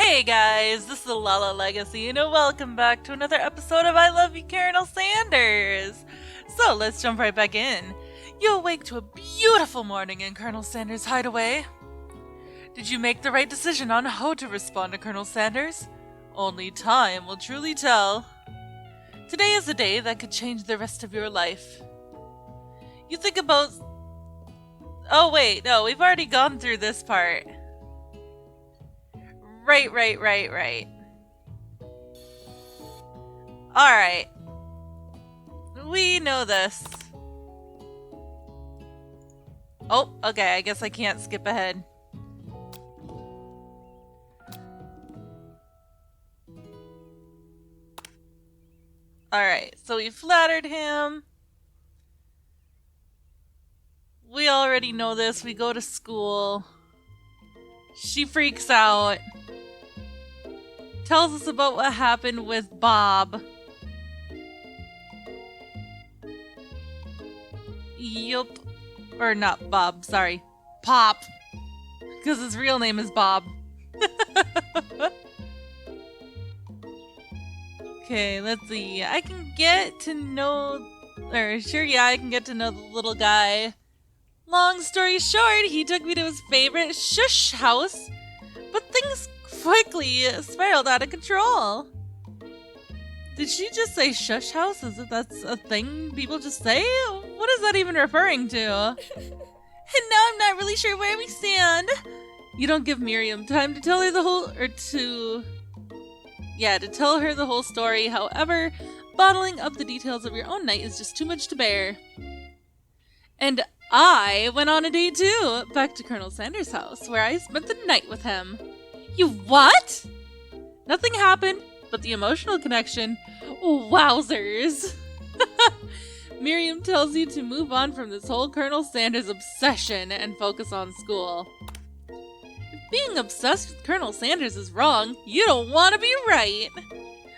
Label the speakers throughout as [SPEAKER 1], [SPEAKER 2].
[SPEAKER 1] Hey guys, this is the Lala Legacy, and welcome back to another episode of I Love You, Colonel Sanders. So let's jump right back in. You awake to a beautiful morning in Colonel Sanders' hideaway. Did you make the right decision on how to respond to Colonel Sanders? Only time will truly tell. Today is a day that could change the rest of your life. You think about... Oh wait, no, we've already gone through this part. Right. Alright. We know this. Oh, okay, I guess I can't skip ahead. Alright, so we flattered him. We already know this. We go to school. She freaks out. Tells us about what happened with Bob. Yup. Or not Bob, sorry. Pop. Because his real name is Bob. Okay, let's see. I can get to know... I can get to know the little guy. Long story short, he took me to his favorite shush house. But things quickly spiraled out of control. Did she just say shush house? That's a thing people just say? What is that even referring to? And now I'm not really sure where we stand. You don't give Miriam time to tell her the whole... to tell her the whole story. However, bottling up the details of your own night is just too much to bear. And I went on a date too, back to Colonel Sanders' house, where I spent the night with him. You what? Nothing happened, but the emotional connection. Wowzers. Miriam tells you to move on from this whole Colonel Sanders obsession and focus on school. If being obsessed with Colonel Sanders is wrong, you don't want to be right.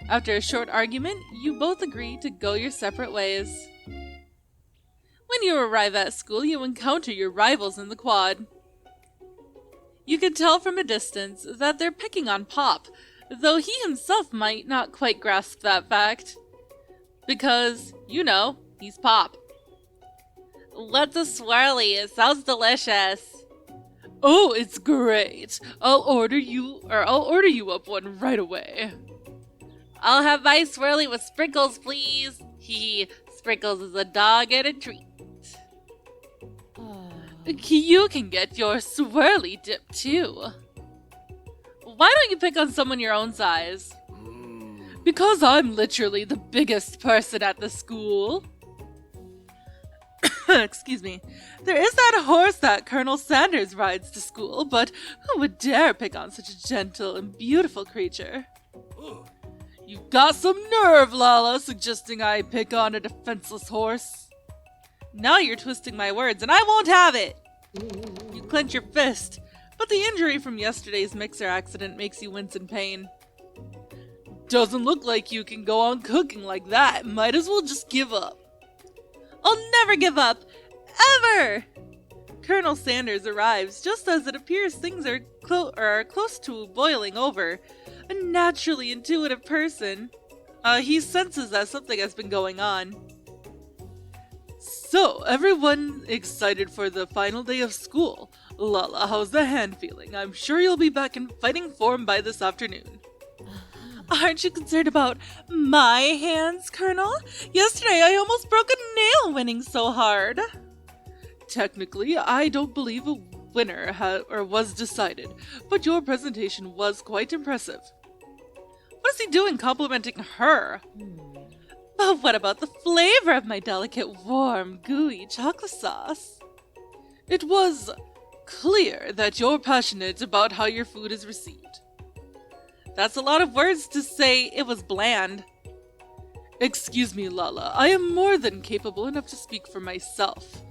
[SPEAKER 1] After a short argument, you both agree to go your separate ways. When you arrive at school, you encounter your rivals in the quad. You can tell from a distance that they're picking on Pop, though he himself might not quite grasp that fact. Because, you know, he's Pop. What's a swirly? It sounds delicious. Oh, it's great. I'll order you up one right away. I'll have my swirly with sprinkles, please. Sprinkles is a dog and a treat. You can get your swirly dip too. Why don't you pick on someone your own size? Because I'm literally the biggest person at the school. Excuse me. There is that horse that Colonel Sanders rides to school, but who would dare pick on such a gentle and beautiful creature? You've got some nerve, Lala, suggesting I pick on a defenseless horse. Now you're twisting my words, and I won't have it! You clench your fist, but the injury from yesterday's mixer accident makes you wince in pain. Doesn't look like you can go on cooking like that. Might as well just give up. I'll never give up! Ever! Colonel Sanders arrives just as it appears things are close to boiling over. A naturally intuitive person. He senses that something has been going on. So, everyone excited for the final day of school. Lala, how's the hand feeling? I'm sure you'll be back in fighting form by this afternoon. Aren't you concerned about my hands, Colonel? Yesterday I almost broke a nail winning so hard. Technically, I don't believe a winner was decided, but your presentation was quite impressive. What is he doing complimenting her? But what about the flavor of my delicate, warm, gooey chocolate sauce? It was clear that you're passionate about how your food is received. That's a lot of words to say it was bland. Excuse me, Lala, I am more than capable enough to speak for myself.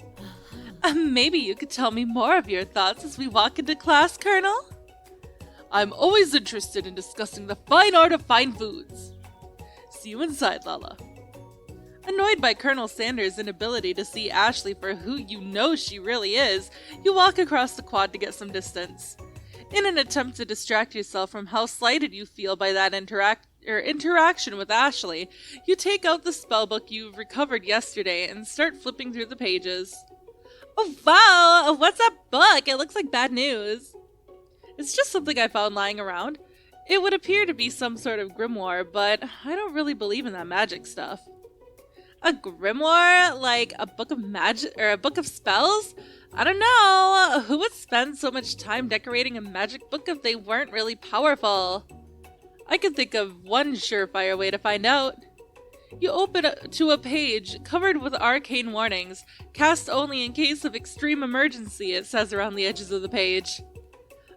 [SPEAKER 1] Maybe you could tell me more of your thoughts as we walk into class, Colonel? I'm always interested in discussing the fine art of fine foods. See you inside, Lala. Annoyed by Colonel Sanders' inability to see Ashley for who you know she really is, you walk across the quad to get some distance. In an attempt to distract yourself from how slighted you feel by that interaction with Ashley, you take out the spellbook you recovered yesterday and start flipping through the pages. Oh wow, what's that book? It looks like bad news. It's just something I found lying around. It would appear to be some sort of grimoire, but I don't really believe in that magic stuff. A grimoire? Like a book of magic or a book of spells? I don't know. Who would spend so much time decorating a magic book if they weren't really powerful? I could think of one surefire way to find out. You open to a page covered with arcane warnings, cast only in case of extreme emergency, it says around the edges of the page.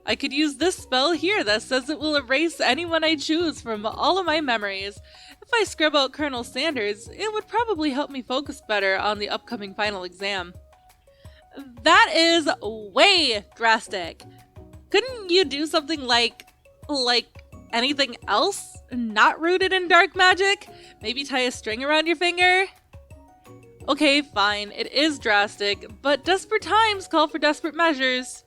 [SPEAKER 1] I could use this spell here that says it will erase anyone I choose from all of my memories. If I scrub out Colonel Sanders, it would probably help me focus better on the upcoming final exam. That is way drastic. Couldn't you do something like anything else not rooted in dark magic? Maybe tie a string around your finger? Okay, fine, it is drastic, but desperate times call for desperate measures.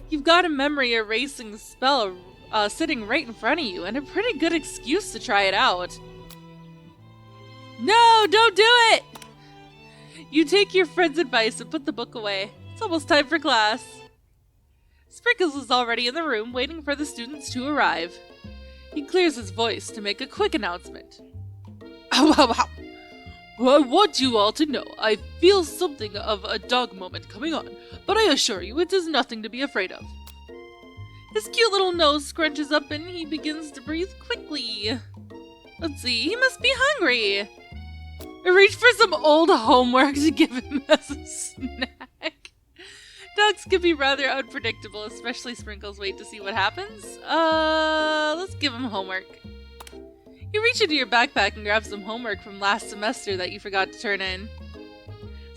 [SPEAKER 1] You've got a memory erasing spell sitting right in front of you, and a pretty good excuse to try it out. No, don't do it! You take your friend's advice and put the book away. It's almost time for class. Sprinkles is already in the room waiting for the students to arrive. He clears his voice to make a quick announcement. I want you all to know I feel something of a dog moment coming on, but I assure you it is nothing to be afraid of. His cute little nose scrunches up and he begins to breathe quickly. Let's see, he must be hungry. I reach for some old homework to give him as a snack. Dogs can be rather unpredictable, especially Sprinkles. Wait to see what happens. Let's give him homework. You reach into your backpack and grab some homework from last semester that you forgot to turn in.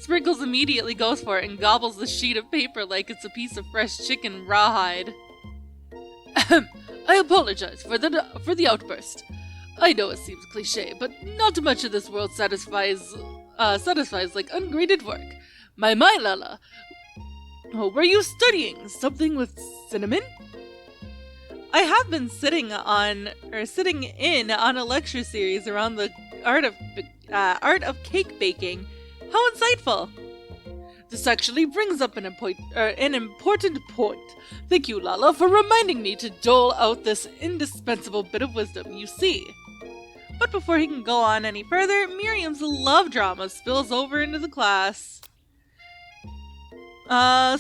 [SPEAKER 1] Sprinkles immediately goes for it and gobbles the sheet of paper like it's a piece of fresh chicken rawhide. I apologize for the outburst. I know it seems cliche, but not much of this world satisfies like ungraded work. My Lala. Oh, were you studying something with cinnamon? I have been sitting in on a lecture series around the art of cake baking. How insightful! This actually brings up an important point. Thank you, Lala, for reminding me to dole out this indispensable bit of wisdom, you see. But before he can go on any further, Miriam's love drama spills over into the class.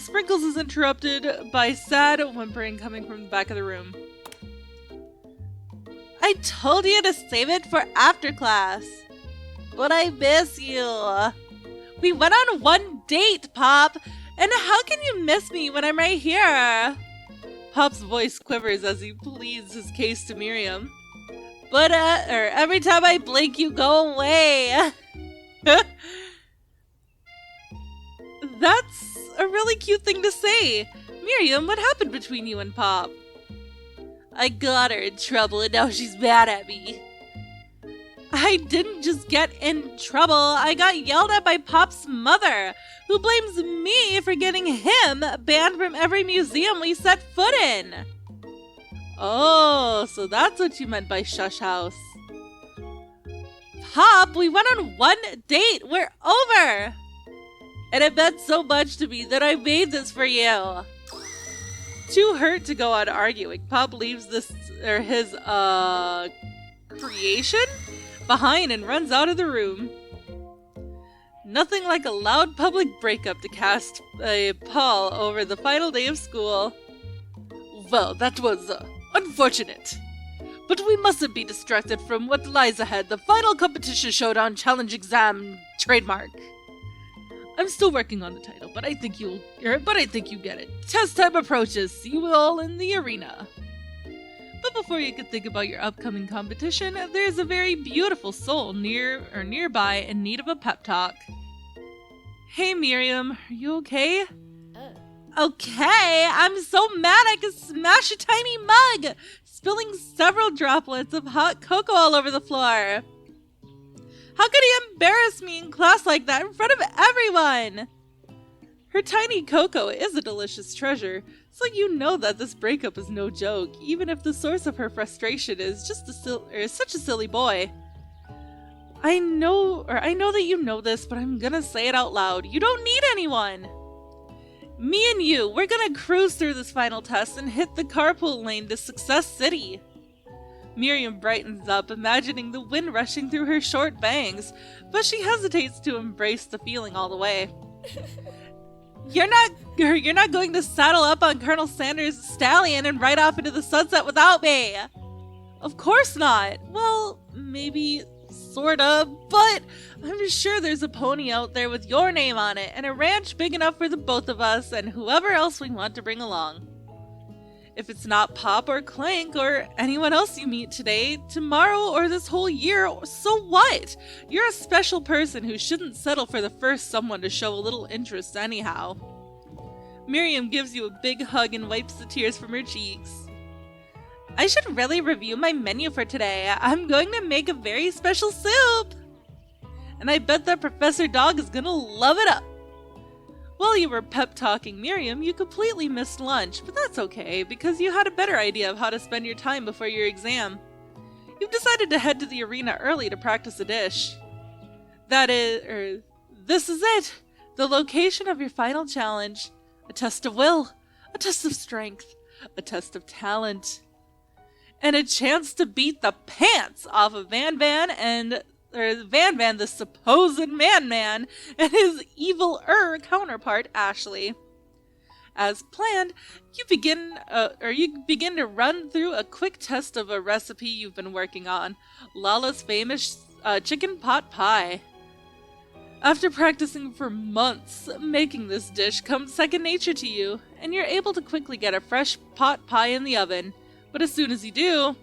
[SPEAKER 1] Sprinkles is interrupted by sad whimpering coming from the back of the room. I told you to save it for after class. But I miss you. We went on one date, Pop. And how can you miss me when I'm right here? Pop's voice quivers as he pleads his case to Miriam. But, every time I blink, you go away. That's a really cute thing to say. Miriam, what happened between you and Pop? I got her in trouble and now she's mad at me. I didn't just get in trouble, I got yelled at by Pop's mother, who blames me for getting him banned from every museum we set foot in. Oh, so that's what you meant by shush house. Pop, we went on one date, we're over! And it meant so much to me that I made this for you. Too hurt to go on arguing, Pop leaves his creation behind and runs out of the room. Nothing like a loud public breakup to cast a pall over the final day of school. Well, that was unfortunate. But we mustn't be distracted from what lies ahead. The final competition showdown challenge exam trademark. I'm still working on the title, but I think you get it. Test time approaches. See you all in the arena. But before you can think about your upcoming competition, there's a very beautiful soul nearby in need of a pep talk. Hey Miriam, are you okay? Okay, I'm so mad I could smash a tiny mug, spilling several droplets of hot cocoa all over the floor. How could he embarrass me in class like that in front of everyone? Her tiny cocoa is a delicious treasure, So you know that this breakup is no joke, even if the source of her frustration is just such a silly boy. I know that you know this, but I'm gonna say it out loud. You don't need anyone! Me and you, we're gonna cruise through this final test and hit the carpool lane to Success City. Miriam brightens up, imagining the wind rushing through her short bangs, but she hesitates to embrace the feeling all the way. You're not going to saddle up on Colonel Sanders' stallion and ride off into the sunset without me! Of course not! Well, maybe, sorta, but I'm sure there's a pony out there with your name on it, and a ranch big enough for the both of us and whoever else we want to bring along. If it's not Pop or Clank or anyone else you meet today, tomorrow, or this whole year, so what? You're a special person who shouldn't settle for the first someone to show a little interest anyhow. Miriam gives you a big hug and wipes the tears from her cheeks. I should really review my menu for today. I'm going to make a very special soup! And I bet that Professor Dog is gonna love it up! While you were pep-talking Miriam, you completely missed lunch, but that's okay, because you had a better idea of how to spend your time before your exam. You've decided to head to the arena early to practice a dish. This is it! The location of your final challenge. A test of will, a test of strength, a test of talent, and a chance to beat the pants off of Van Van, the supposed man, and his evil counterpart, Ashley. As planned, you begin to run through a quick test of a recipe you've been working on, Lala's famous chicken pot pie. After practicing for months, making this dish comes second nature to you, and you're able to quickly get a fresh pot pie in the oven. But as soon as you do,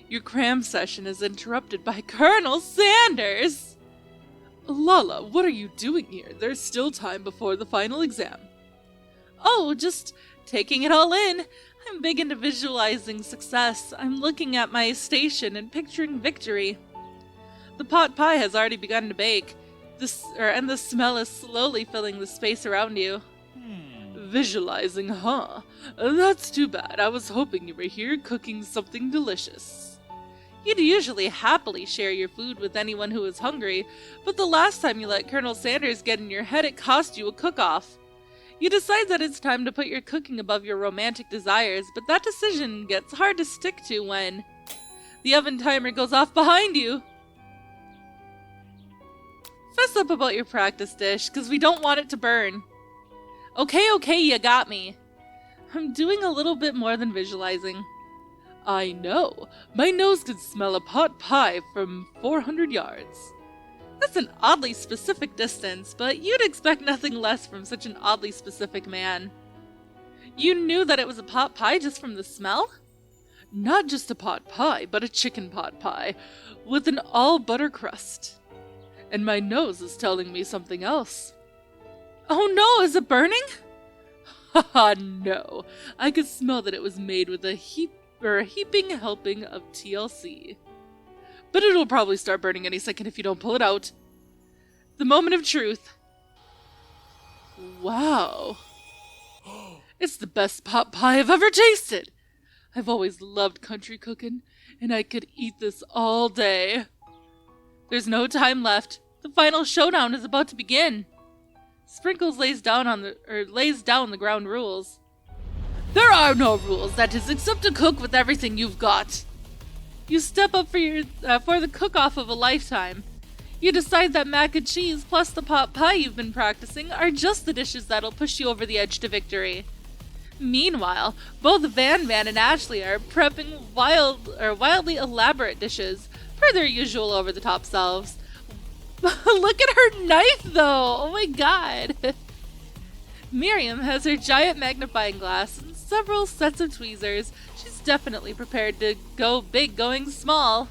[SPEAKER 1] your cram session is interrupted by Colonel Sanders! Lala, what are you doing here? There's still time before the final exam. Oh, just taking it all in. I'm big into visualizing success. I'm looking at my station and picturing victory. The pot pie has already begun to bake, and the smell is slowly filling the space around you. Visualizing, huh? That's too bad. I was hoping you were here cooking something delicious. You'd usually happily share your food with anyone who was hungry, but the last time you let Colonel Sanders get in your head, it cost you a cook-off. You decide that it's time to put your cooking above your romantic desires, but that decision gets hard to stick to when the oven timer goes off behind you. Fess up about your practice dish, because we don't want it to burn. Okay, you got me. I'm doing a little bit more than visualizing. I know. My nose could smell a pot pie from 400 yards. That's an oddly specific distance, but you'd expect nothing less from such an oddly specific man. You knew that it was a pot pie just from the smell? Not just a pot pie, but a chicken pot pie, with an all-butter crust. And my nose is telling me something else. Oh no, is it burning? Haha, no. I could smell that it was made with a heaping helping of TLC. But it'll probably start burning any second if you don't pull it out. The moment of truth. Wow. It's the best pot pie I've ever tasted. I've always loved country cooking, and I could eat this all day. There's no time left. The final showdown is about to begin. Sprinkles lays down the ground rules. There are no rules, that is, except to cook with everything you've got. You step up for the cook-off of a lifetime. You decide that mac and cheese plus the pot pie you've been practicing are just the dishes that'll push you over the edge to victory. Meanwhile, both Van Van and Ashley are prepping wildly elaborate dishes, per their usual over-the-top selves. Look at her knife, though! Oh my god! Miriam has her giant magnifying glass and several sets of tweezers. She's definitely prepared to go big going small.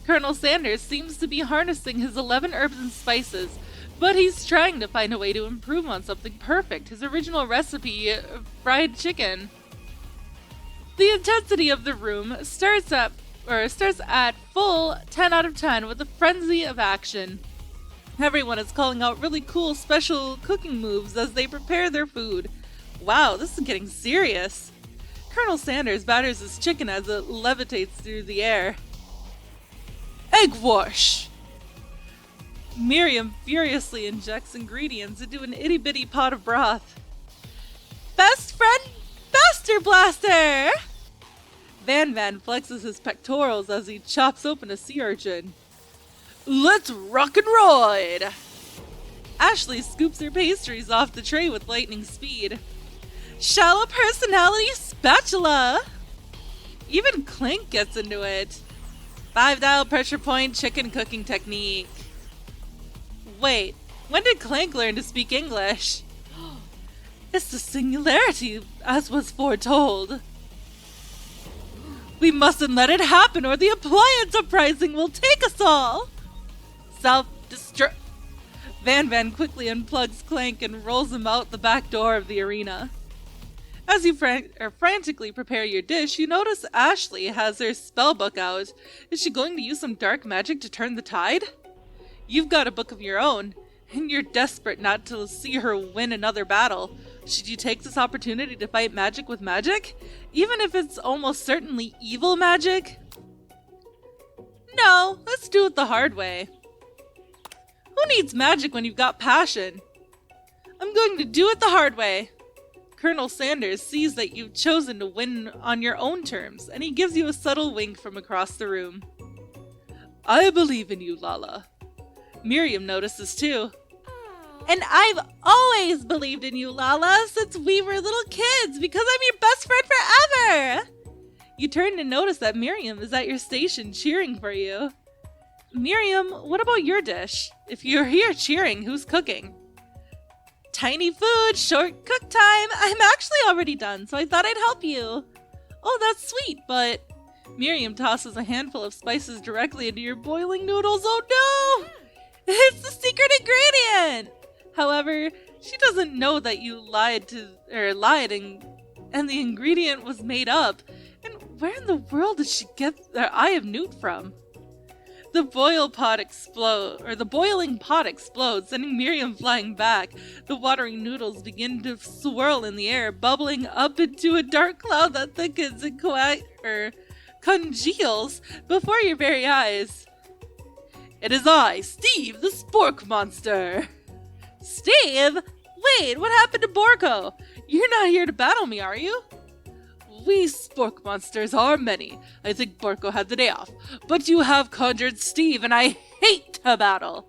[SPEAKER 1] Colonel Sanders seems to be harnessing his 11 herbs and spices, but he's trying to find a way to improve on something perfect, his original recipe, fried chicken. The intensity of the room starts at full 10 out of 10 with a frenzy of action. Everyone is calling out really cool special cooking moves as they prepare their food. Wow, this is getting serious. Colonel Sanders batters his chicken as it levitates through the air. Egg wash! Miriam furiously injects ingredients into an itty-bitty pot of broth. Best friend Buster Blaster! Van flexes his pectorals as he chops open a sea urchin. Let's rock and ride! Ashley scoops her pastries off the tray with lightning speed. Shallow personality spatula! Even Clink gets into it. 5-dial pressure point chicken cooking technique. Wait, when did Clank learn to speak English? It's the singularity, as was foretold. We mustn't let it happen or the appliance uprising will take us all! Self-destruct. Van quickly unplugs Clank and rolls him out the back door of the arena. As you frantically prepare your dish, you notice Ashley has her spellbook out. Is she going to use some dark magic to turn the tide? You've got a book of your own, and you're desperate not to see her win another battle. Should you take this opportunity to fight magic with magic? Even if it's almost certainly evil magic? No, let's do it the hard way. Who needs magic when you've got passion? I'm going to do it the hard way. Colonel Sanders sees that you've chosen to win on your own terms, and he gives you a subtle wink from across the room. I believe in you, Lala. Miriam notices too. And I've always believed in you, Lala, since we were little kids, because I'm your best friend forever! You turn to notice that Miriam is at your station cheering for you. Miriam, what about your dish? If you're here cheering, who's cooking? Tiny food, short cook time. I'm actually already done, so I thought I'd help you. Oh, that's sweet, but... Miriam tosses a handful of spices directly into your boiling noodles. Oh no! It's the secret ingredient! However, she doesn't know that you lied and the ingredient was made up. And where in the world did she get the Eye of Newt from? The boiling pot explodes, sending Miriam flying back. The watery noodles begin to swirl in the air, bubbling up into a dark cloud that thickens and congeals before your very eyes. It is I, Steve, the spork monster. Steve? Wait, what happened to Borko? You're not here to battle me, are you? We spork monsters are many. I think Borko had the day off. But you have conjured Steve, and I hate to battle.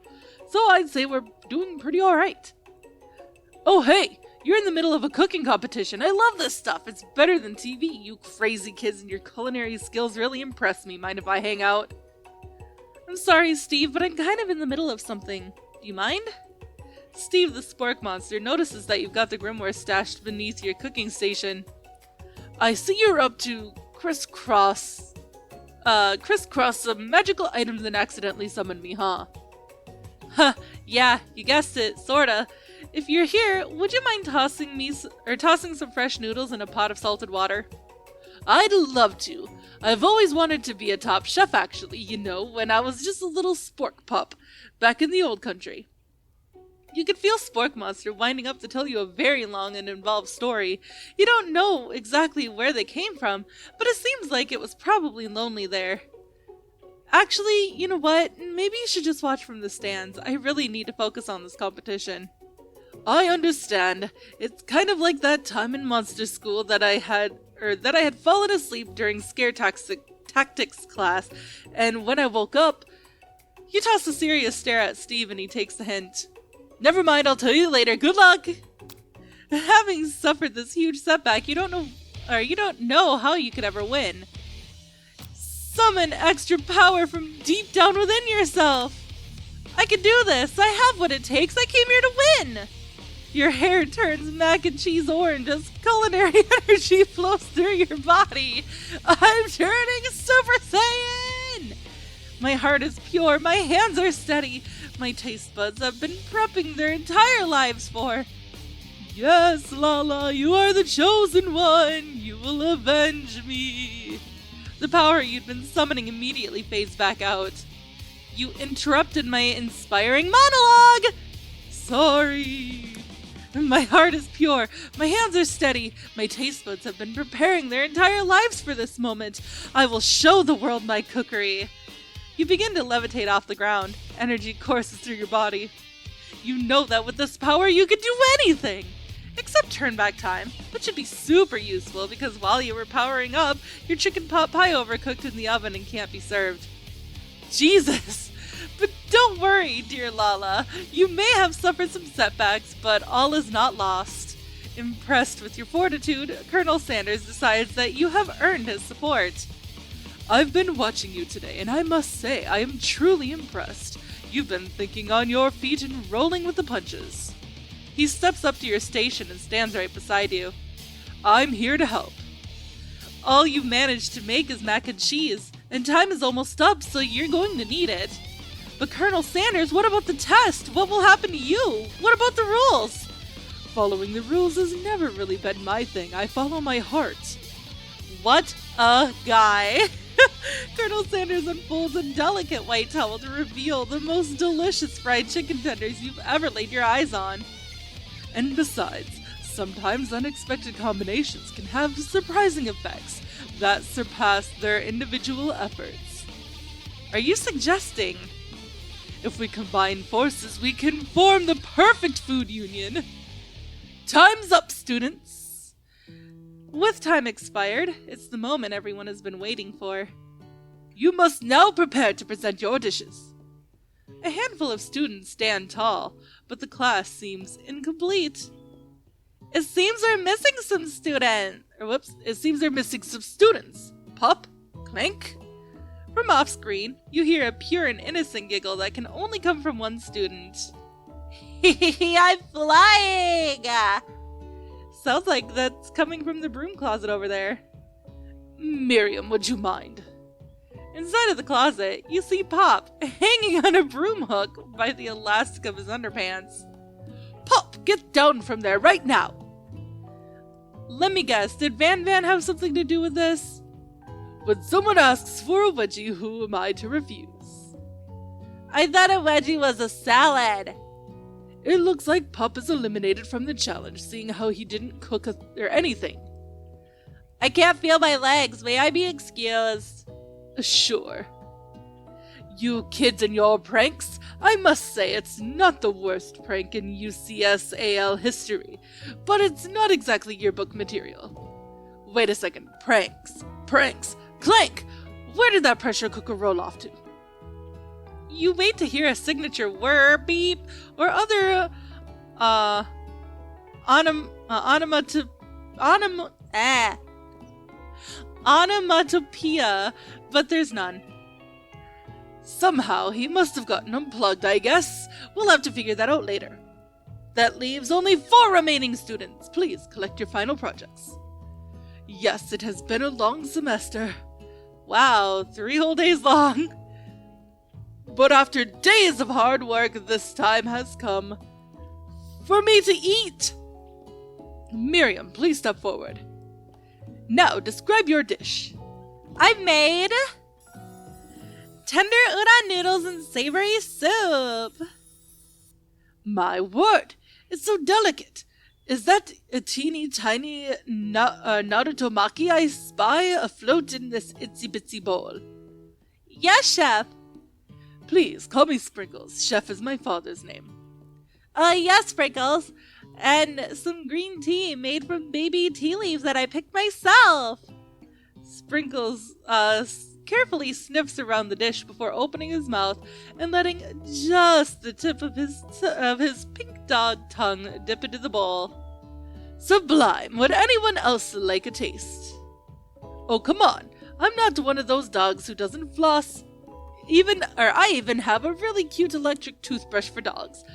[SPEAKER 1] So I'd say we're doing pretty alright. Oh hey, you're in the middle of a cooking competition. I love this stuff. It's better than TV. You crazy kids and your culinary skills really impress me. Mind if I hang out? I'm sorry, Steve, but I'm kind of in the middle of something. Do you mind? Steve the spork monster notices that you've got the grimoire stashed beneath your cooking station. I see you're up to crisscross some magical items and accidentally summoned me, huh? Huh, yeah, you guessed it, sorta. If you're here, would you mind tossing some fresh noodles in a pot of salted water? I'd love to. I've always wanted to be a top chef, actually, when I was just a little spork pup, back in the old country. You can feel Spork Monster winding up to tell you a very long and involved story. You don't know exactly where they came from, but it seems like it was probably lonely there. Actually, you know what? Maybe you should just watch from the stands. I really need to focus on this competition. I understand. It's kind of like that time in monster school that I had fallen asleep during scare tactics class, and when I woke up, you toss a serious stare at Steve and he takes the hint. Never mind, I'll tell you later. Good luck! Having suffered this huge setback, you don't know how you could ever win. Summon extra power from deep down within yourself! I can do this! I have what it takes! I came here to win! Your hair turns mac and cheese orange as culinary energy flows through your body. I'm turning Super Saiyan! My heart is pure, my hands are steady. My taste buds have been prepping their entire lives for. Yes, Lala, you are the chosen one. You will avenge me. The power you'd been summoning immediately fades back out. You interrupted my inspiring monologue. Sorry. My heart is pure, my hands are steady, my taste buds have been preparing their entire lives for this moment. I will show the world my cookery. You begin to levitate off the ground. Energy courses through your body. You know that with this power you could do anything! Except turn back time, which should be super useful because while you were powering up, your chicken pot pie overcooked in the oven and can't be served. Jesus! But don't worry, dear Lala. You may have suffered some setbacks, but all is not lost. Impressed with your fortitude, Colonel Sanders decides that you have earned his support. I've been watching you today, and I must say I am truly impressed. You've been thinking on your feet and rolling with the punches. He steps up to your station and stands right beside you. I'm here to help. All you managed to make is mac and cheese, and time is almost up, so you're going to need it. But Colonel Sanders, what about the test? What will happen to you? What about the rules? Following the rules has never really been my thing. I follow my heart. What a guy! Colonel Sanders unfolds a delicate white towel to reveal the most delicious fried chicken tenders you've ever laid your eyes on. And besides, sometimes unexpected combinations can have surprising effects that surpass their individual efforts. Are you suggesting if we combine forces, we can form the perfect food union? Time's up, students! With time expired, it's the moment everyone has been waiting for. You must now prepare to present your dishes. A handful of students stand tall, but the class seems incomplete. It seems we're missing some students. Pop, clank. From off-screen, you hear a pure and innocent giggle that can only come from one student. I'm flying! Sounds like that's coming from the broom closet over there. Miriam, would you mind? Inside of the closet, you see Pop hanging on a broom hook by the elastic of his underpants. Pop, get down from there right now! Let me guess, did Van have something to do with this? When someone asks for a wedgie, who am I to refuse? I thought a wedgie was a salad. It looks like Pop is eliminated from the challenge, seeing how he didn't cook or anything. I can't feel my legs. May I be excused? Sure. You kids and your pranks, I must say it's not the worst prank in UCSAL history, but it's not exactly yearbook material. Wait a second, pranks, clank! Where did that pressure cooker roll off to? You wait to hear a signature whir, beep, or other, onomatopoeia, but there's none. Somehow, he must have gotten unplugged, I guess. We'll have to figure that out later. That leaves only 4 remaining students. Please collect your final projects. Yes, it has been a long semester. Wow, 3 whole days long. But after days of hard work, this time has come for me to eat. Miriam, please step forward. Now, describe your dish. I made tender udon noodles and savory soup. My word, it's so delicate. Is that a teeny tiny narutomaki I spy afloat in this itsy-bitsy bowl? Yes, Chef. Please, call me Sprinkles. Chef is my father's name. Yes, Sprinkles. And some green tea made from baby tea leaves that I picked myself. Sprinkles, carefully sniffs around the dish before opening his mouth and letting just the tip of his pink dog tongue dip into the bowl. Sublime! Would anyone else like a taste? Oh, come on. I'm not one of those dogs who doesn't floss. I even have a really cute electric toothbrush for dogs.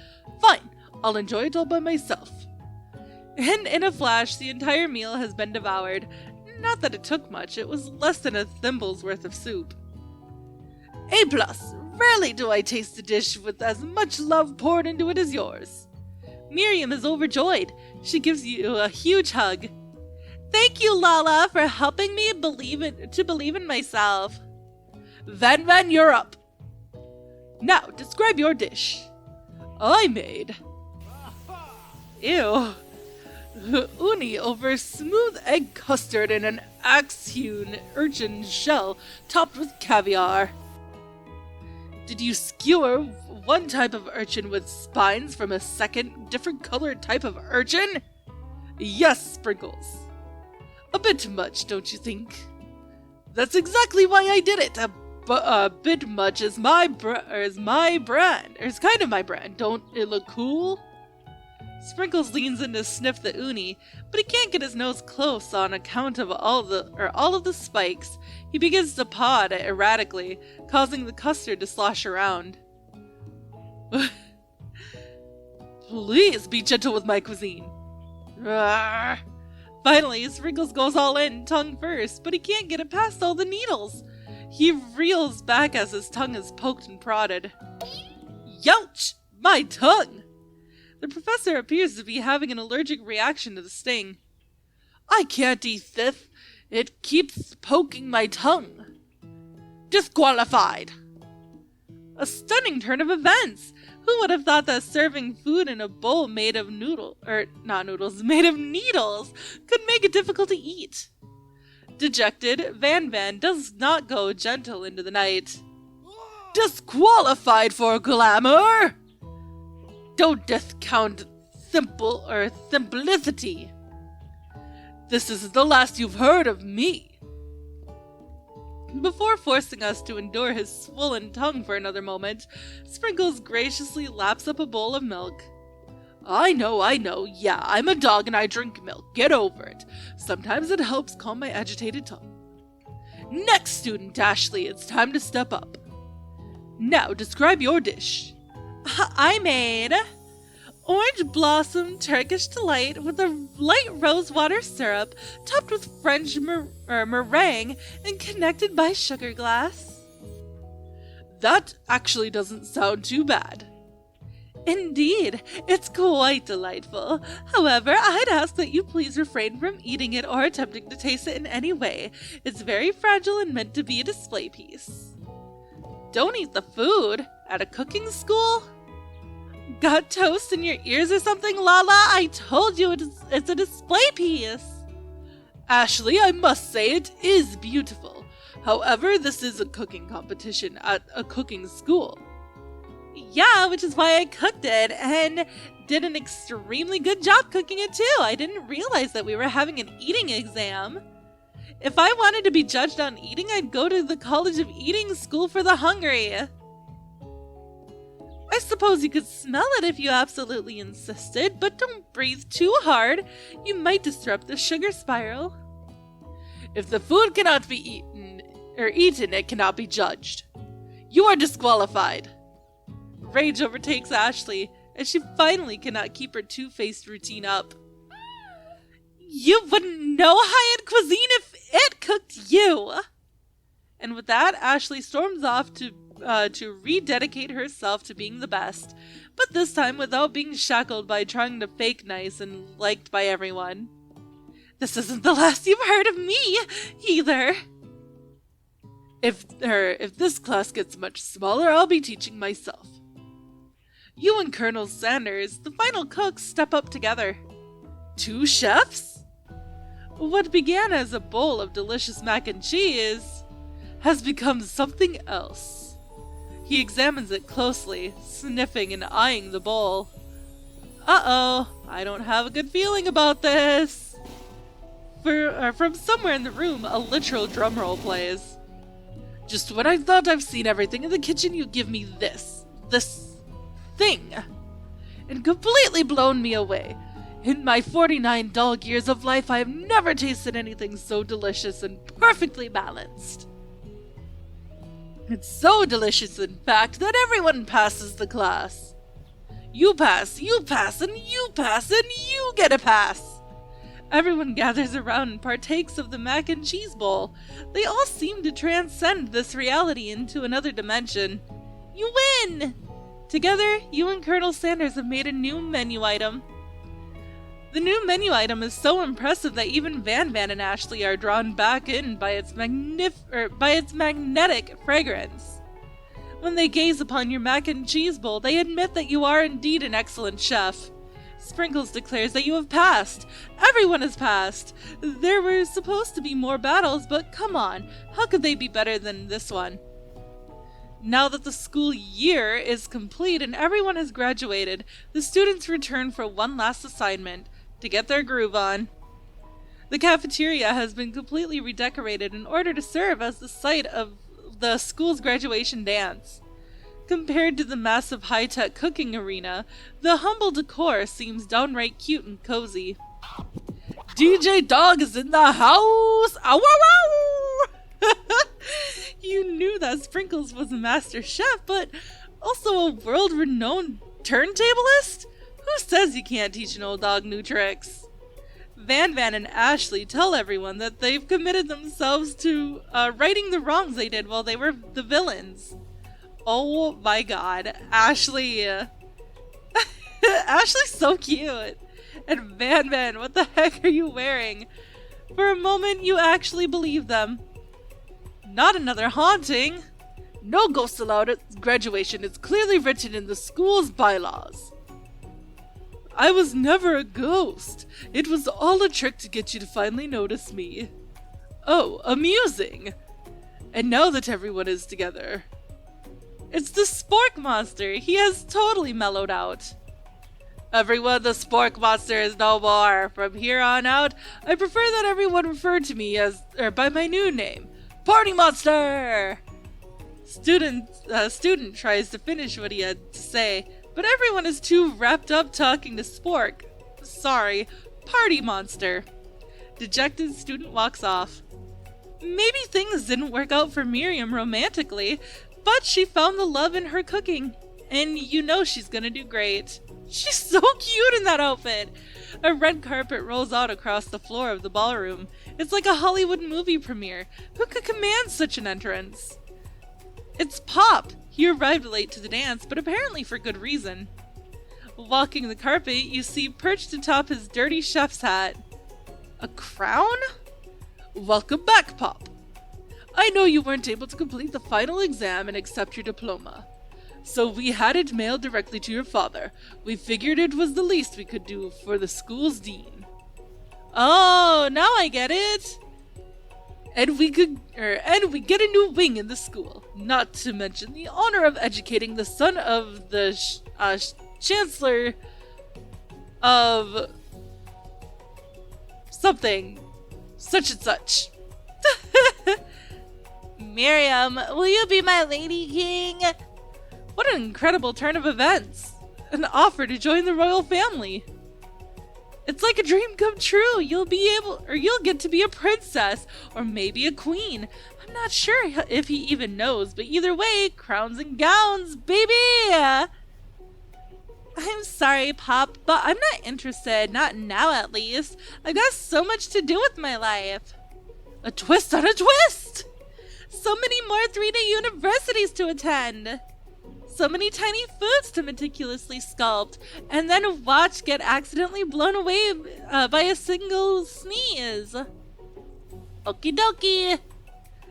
[SPEAKER 1] Fine, I'll enjoy it all by myself. And in a flash, the entire meal has been devoured. Not that it took much, it was less than a thimble's worth of soup. A+, rarely do I taste a dish with as much love poured into it as yours. Miriam is overjoyed. She gives you a huge hug. Thank you, Lala, for helping me believe in myself. Van, you're up. Now, describe your dish. I made Ew. Uni over smooth egg custard in an axe-hewn urchin shell topped with caviar. Did you skewer one type of urchin with spines from a second, different colored type of urchin? Yes, Sprinkles. A bit much, don't you think? That's exactly why I did it. A bit much is my brand, or is kind of my brand. Don't it look cool? Sprinkles leans in to sniff the uni, but he can't get his nose close on account of all of the spikes. He begins to paw at it erratically, causing the custard to slosh around. Please be gentle with my cuisine. Rawr. Finally, Sprinkles goes all in, tongue first, but he can't get it past all the needles. He reels back as his tongue is poked and prodded. Youch! My tongue! The professor appears to be having an allergic reaction to the sting. I can't eat this. It keeps poking my tongue. Disqualified! A stunning turn of events! Who would have thought that serving food in a bowl made of made of needles could make it difficult to eat? Dejected, Van does not go gentle into the night. Disqualified for glamour! Don't discount simplicity. This is the last you've heard of me. Before forcing us to endure his swollen tongue for another moment, Sprinkles graciously laps up a bowl of milk. I know. Yeah, I'm a dog and I drink milk. Get over it. Sometimes it helps calm my agitated tongue. Next student, Ashley, it's time to step up. Now, describe your dish. I made orange blossom Turkish delight with a light rosewater syrup topped with French meringue and connected by sugar glass. That actually doesn't sound too bad. Indeed, it's quite delightful. However, I'd ask that you please refrain from eating it or attempting to taste it in any way. It's very fragile and meant to be a display piece. Don't eat the food? At a cooking school? Got toast in your ears or something, Lala? I told you it's a display piece. Ashley, I must say it is beautiful. However, this is a cooking competition at a cooking school. Yeah, which is why I cooked it and did an extremely good job cooking it too. I didn't realize that we were having an eating exam. If I wanted to be judged on eating, I'd go to the College of Eating School for the Hungry. I suppose you could smell it if you absolutely insisted, but don't breathe too hard. You might disrupt the sugar spiral. If the food cannot be eaten, it cannot be judged. You are disqualified. Rage overtakes Ashley, as she finally cannot keep her two-faced routine up. You wouldn't know high-end cuisine if it cooked you! And with that, Ashley storms off to rededicate herself to being the best, but this time without being shackled by trying to fake nice and liked by everyone. This isn't the last you've heard of me, either. If this class gets much smaller, I'll be teaching myself. You and Colonel Sanders, the final cooks, step up together. 2 chefs? What began as a bowl of delicious mac and cheese has become something else. He examines it closely, sniffing and eyeing the bowl. Uh-oh, I don't have a good feeling about this. From somewhere in the room, a literal drumroll plays. Just when I thought I've seen everything in the kitchen, you give me this thing, and completely blown me away. In my 49 dog years of life, I have never tasted anything so delicious and perfectly balanced. It's so delicious, in fact, that everyone passes the class. You pass, and you pass, and you get a pass. Everyone gathers around and partakes of the mac and cheese bowl. They all seem to transcend this reality into another dimension. You win! Together, you and Colonel Sanders have made a new menu item. The new menu item is so impressive that even Van and Ashley are drawn back in by its magnetic fragrance. When they gaze upon your mac and cheese bowl, they admit that you are indeed an excellent chef. Sprinkles declares that you have passed. Everyone has passed. There were supposed to be more battles, but come on, how could they be better than this one? Now that the school year is complete and everyone has graduated, the students return for one last assignment, to get their groove on. The cafeteria has been completely redecorated in order to serve as the site of the school's graduation dance. Compared to the massive high-tech cooking arena, the humble decor seems downright cute and cozy. DJ Dog is in the house! Ow, ow, ow! You knew that Sprinkles was a master chef, but also a world-renowned turntablist? Who says you can't teach an old dog new tricks? Van and Ashley tell everyone that they've committed themselves to righting the wrongs they did while they were the villains. Oh my god, Ashley. Ashley's so cute. And Van, what the heck are you wearing? For a moment, you actually believe them. Not another haunting. No ghosts allowed at graduation. It's clearly written in the school's bylaws. I was never a ghost. It was all a trick to get you to finally notice me. Oh, amusing. And now that everyone is together. It's the Spork Monster. He has totally mellowed out. Everyone, the Spork Monster is no more. From here on out, I prefer that everyone refer to me as by my new name, Party Monster! Student tries to finish what he had to say, but everyone is too wrapped up talking to Spork. Sorry, Party Monster. Dejected student walks off. Maybe things didn't work out for Miriam romantically, but she found the love in her cooking, and you know she's gonna do great. She's so cute in that outfit! A red carpet rolls out across the floor of the ballroom. It's like a Hollywood movie premiere. Who could command such an entrance? It's Pop! He arrived late to the dance, but apparently for good reason. Walking the carpet, you see perched atop his dirty chef's hat. A crown? Welcome back, Pop. I know you weren't able to complete the final exam and accept your diploma. So we had it mailed directly to your father. We figured it was the least we could do for the school's dean. Oh, now I get it. And we get a new wing in the school. Not to mention the honor of educating the son of the chancellor of something, such and such. Miriam, will you be my lady king? What an incredible turn of events! An offer to join the royal family. It's like a dream come true. You'll get to be a princess, or maybe a queen. I'm not sure if he even knows, but either way, crowns and gowns, baby! I'm sorry, Pop, but I'm not interested. Not now, at least. I've got so much to do with my life. A twist on a twist! So many more 3-day universities to attend. So many tiny foods to meticulously sculpt, and then watch get accidentally blown away by a single sneeze. Okie dokie.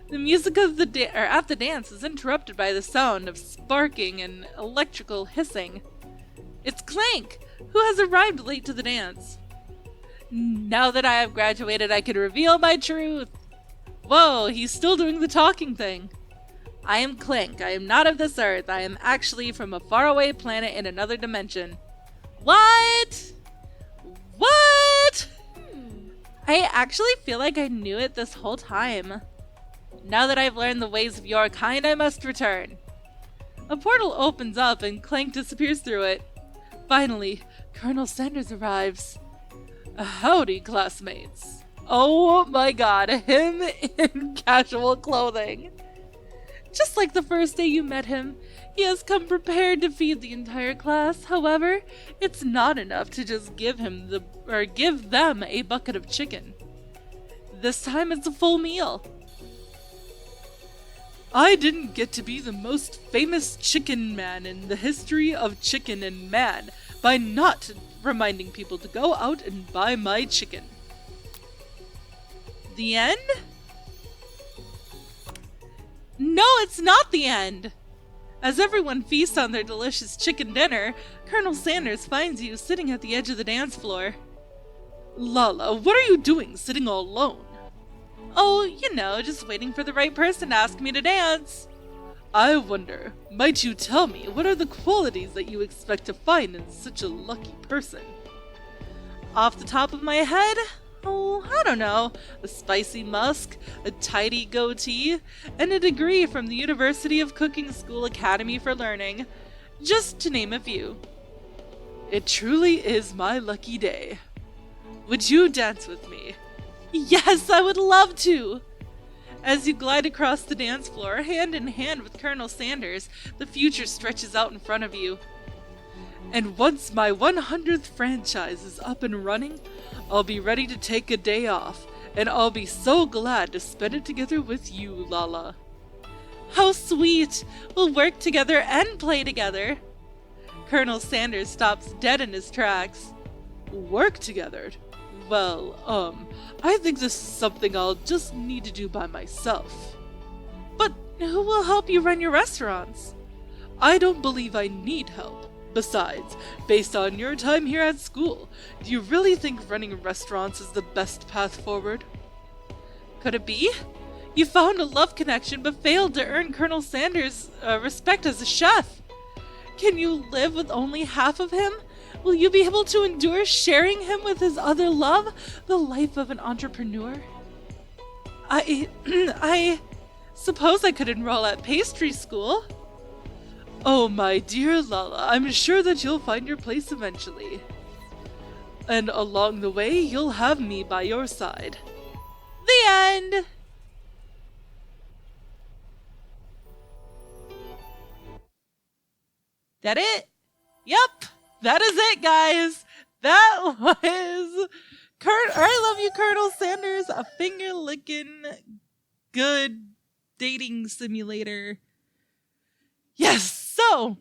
[SPEAKER 1] The music of at the dance is interrupted by the sound of sparking and electrical hissing. It's Clank, who has arrived late to the dance. Now that I have graduated, I can reveal my truth. Whoa, he's still doing the talking thing. I am Clank. I am not of this earth. I am actually from a faraway planet in another dimension. What? What? I actually feel like I knew it this whole time. Now that I've learned the ways of your kind, I must return. A portal opens up and Clank disappears through it. Finally, Colonel Sanders arrives. Howdy, classmates. Oh my god, him in casual clothing. Just like the first day you met him, he has come prepared to feed the entire class. However, it's not enough to just give them a bucket of chicken. This time it's a full meal. I didn't get to be the most famous chicken man in the history of chicken and man by not reminding people to go out and buy my chicken. The end? No, it's not the end! As everyone feasts on their delicious chicken dinner, Colonel Sanders finds you sitting at the edge of the dance floor. Lala, what are you doing sitting all alone? Oh, just waiting for the right person to ask me to dance. I wonder, might you tell me what are the qualities that you expect to find in such a lucky person? Off the top of my head, I don't know, a spicy musk, a tidy goatee, and a degree from the University of Cooking School Academy for Learning, just to name a few. It truly is my lucky day. Would you dance with me? Yes, I would love to! As you glide across the dance floor, hand in hand with Colonel Sanders, the future stretches out in front of you. And once my 100th franchise is up and running, I'll be ready to take a day off, and I'll be so glad to spend it together with you, Lala. How sweet! We'll work together and play together. Colonel Sanders stops dead in his tracks. Work together? Well, I think this is something I'll just need to do by myself. But who will help you run your restaurants? I don't believe I need help. Besides, based on your time here at school, do you really think running restaurants is the best path forward? Could it be? You found a love connection but failed to earn Colonel Sanders' respect as a chef. Can you live with only half of him? Will you be able to endure sharing him with his other love, the life of an entrepreneur? I suppose I could enroll at pastry school. Oh, my dear Lala, I'm sure that you'll find your place eventually. And along the way, you'll have me by your side. The end! That it? Yep, that is it, guys. That was I Love You, Colonel Sanders, a finger-licking, good dating simulator. Yes, so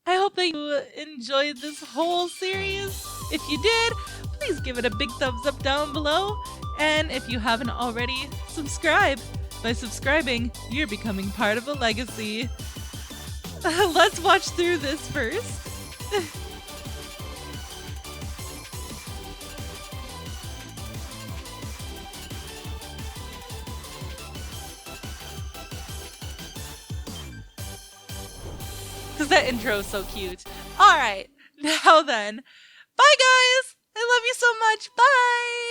[SPEAKER 1] I hope that you enjoyed this whole series. If you did, please give it a big thumbs up down below. And if you haven't already, subscribe. By subscribing, you're becoming part of a legacy. Let's watch through this first. Because that intro is so cute. Alright, now then. Bye guys! I love you so much. Bye!